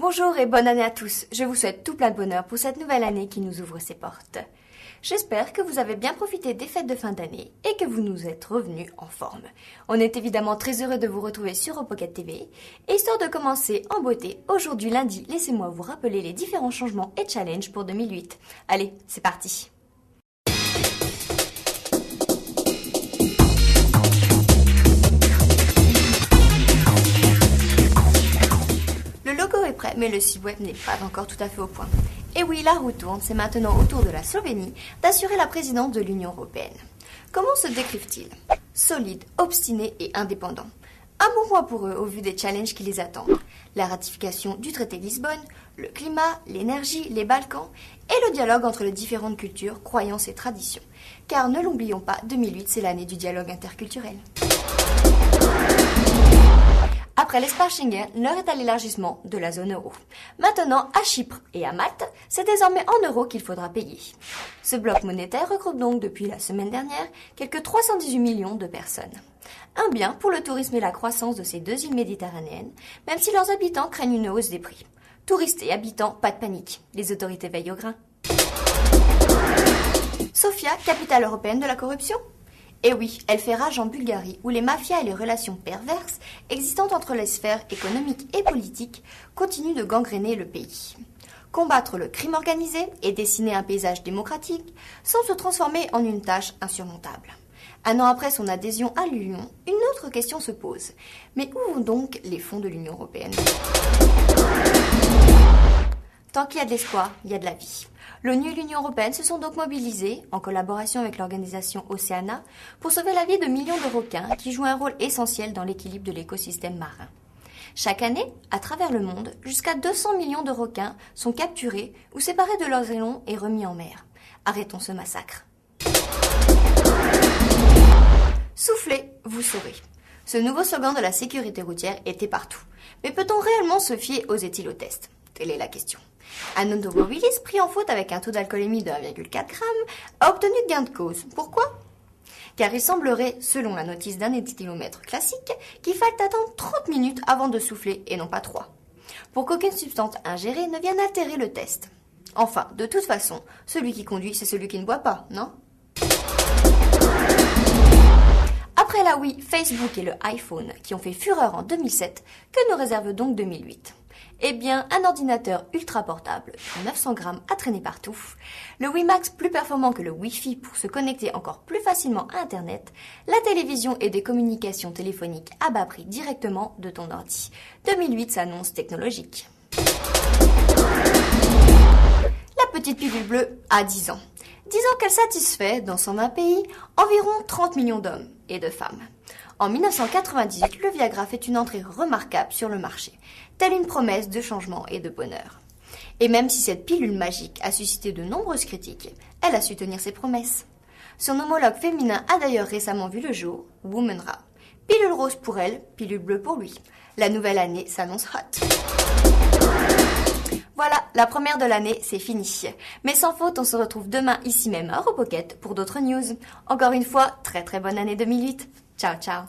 Bonjour et bonne année à tous. Je vous souhaite tout plein de bonheur pour cette nouvelle année qui nous ouvre ses portes. J'espère que vous avez bien profité des fêtes de fin d'année et que vous nous êtes revenus en forme. On est évidemment très heureux de vous retrouver sur Opocket TV. Et histoire de commencer en beauté, aujourd'hui lundi, laissez-moi vous rappeler les différents changements et challenges pour 2008. Allez, c'est parti. Le logo est prêt, mais le site web n'est pas encore tout à fait au point. Et oui, la roue tourne, c'est maintenant au tour de la Slovénie d'assurer la présidence de l'Union européenne. Comment se décrivent-ils? Solide, obstiné et indépendant. Un bon point pour eux au vu des challenges qui les attendent. La ratification du traité de Lisbonne, le climat, l'énergie, les Balkans et le dialogue entre les différentes cultures, croyances et traditions. Car ne l'oublions pas, 2008 c'est l'année du dialogue interculturel. Après l'espace Schengen, l'heure est à l'élargissement de la zone euro. Maintenant, à Chypre et à Malte, c'est désormais en euros qu'il faudra payer. Ce bloc monétaire regroupe donc depuis la semaine dernière quelques 318 millions de personnes. Un bien pour le tourisme et la croissance de ces deux îles méditerranéennes, même si leurs habitants craignent une hausse des prix. Touristes et habitants, pas de panique, les autorités veillent au grain. Sofia, capitale européenne de la corruption? Et oui, elle fait rage en Bulgarie, où les mafias et les relations perverses existantes entre les sphères économiques et politiques continuent de gangréner le pays. Combattre le crime organisé et dessiner un paysage démocratique semble se transformer en une tâche insurmontable. Un an après son adhésion à l'Union, une autre question se pose. Mais où vont donc les fonds de l'Union européenne? Tant qu'il y a de l'espoir, il y a de la vie. L'ONU et l'Union européenne se sont donc mobilisés, en collaboration avec l'organisation Oceana, pour sauver la vie de millions de requins qui jouent un rôle essentiel dans l'équilibre de l'écosystème marin. Chaque année, à travers le monde, jusqu'à 200 millions de requins sont capturés ou séparés de leurs élons et remis en mer. Arrêtons ce massacre. Soufflez, vous saurez. Ce nouveau slogan de la sécurité routière était partout. Mais peut-on réellement se fier aux éthylotests? Telle est la question. Un automobiliste pris en faute avec un taux d'alcoolémie de 1,4 g a obtenu gain de cause. Pourquoi? Car il semblerait, selon la notice d'un éthylomètre classique, qu'il faille attendre 30 minutes avant de souffler et non pas 3. Pour qu'aucune substance ingérée ne vienne altérer le test. Enfin, de toute façon, celui qui conduit, c'est celui qui ne boit pas, non? Après la Wii, Facebook et le iPhone qui ont fait fureur en 2007, que nous réserve donc 2008? Eh bien, un ordinateur ultra portable de 900 grammes à traîner partout, le WiMax plus performant que le Wi-Fi pour se connecter encore plus facilement à Internet, la télévision et des communications téléphoniques à bas prix directement de ton ordi. 2008 s'annonce technologique. La petite pilule bleue a 10 ans. 10 ans qu'elle satisfait, dans 120 pays, environ 30 millions d'hommes et de femmes. En 1998, le Viagra fait une entrée remarquable sur le marché, telle une promesse de changement et de bonheur. Et même si cette pilule magique a suscité de nombreuses critiques, elle a su tenir ses promesses. Son homologue féminin a d'ailleurs récemment vu le jour, Womanra. Pilule rose pour elle, pilule bleue pour lui. La nouvelle année s'annonce hot. Voilà, la première de l'année, c'est fini. Mais sans faute, on se retrouve demain ici même à Opocket pour d'autres news. Encore une fois, très très bonne année 2008. Ciao, ciao.